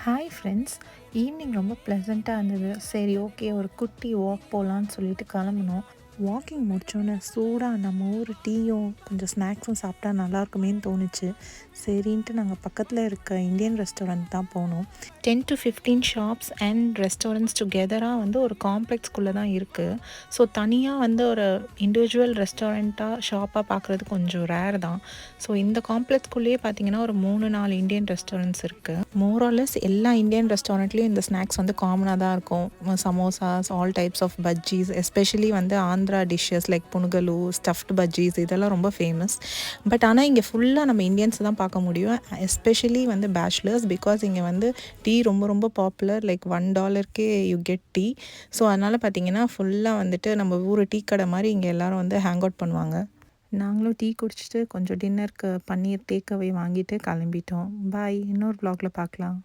Hi friends. Evening ரொம்ப ப்ளசண்ட்டாக இருந்தது. சரி, ஓகே, ஒரு குட்டி வாக் போகலான்னு சொல்லிட்டு கிளம்புனோம். வாக்கிங் முடித்தோன்னே சூடாக நம்ம ஊர் டீயும் கொஞ்சம் ஸ்நாக்ஸும் சாப்பிட்டா நல்லாயிருக்குமேன்னு தோணுச்சு. சரின்ட்டு நாங்கள் பக்கத்தில் இருக்க இந்தியன் ரெஸ்டாரண்ட் தான் போனோம். 10 to 15 ஷாப்ஸ் அண்ட் ரெஸ்டாரண்ட்ஸ் டுகெதராக வந்து ஒரு காம்ப்ளெக்ஸ்குள்ளே தான் இருக்குது. ஸோ தனியாக வந்து ஒரு இண்டிவிஜுவல் ரெஸ்டாரண்ட்டாக ஷாப்பாக பார்க்குறது கொஞ்சம் ரேர் தான். ஸோ இந்த காம்ப்ளெக்ஸ்குள்ளேயே பார்த்தீங்கன்னா ஒரு 3-4 இந்தியன் ரெஸ்டாரண்ட்ஸ் இருக்குது. மோராலஸ் எல்லா இந்தியன் ரெஸ்டாரண்ட்லேயும் இந்த ஸ்நாக்ஸ் வந்து காமனாக தான் இருக்கும். Samosas, all types of bajjis, especially வந்து Andhra dishes like punugulu, stuffed bajjis இதெல்லாம் ரொம்ப ஃபேமஸ். பட் ஆனால் இங்கே ஃபுல்லாக நம்ம இந்தியன்ஸ் தான் பார்க்க முடியும். எஸ்பெஷலி வந்து பேச்சுலர்ஸ், பிகாஸ் இங்கே வந்து டீ ரொம்ப ரொம்ப popular. Like $1 you get tea. So அதனால் பார்த்தீங்கன்னா ஃபுல்லாக வந்துட்டு நம்ம ஊர் டீ கடை மாதிரி இங்கே எல்லோரும் வந்து ஹேங் அவுட் பண்ணுவாங்க. நாங்களும் டீ குடிச்சிட்டு கொஞ்சம் டின்னருக்கு பன்னீர் டேக் அவே வாங்கிட்டு கிளம்பிட்டோம். பாய், இன்னொரு வ்ளாகில் பார்க்கலாம்.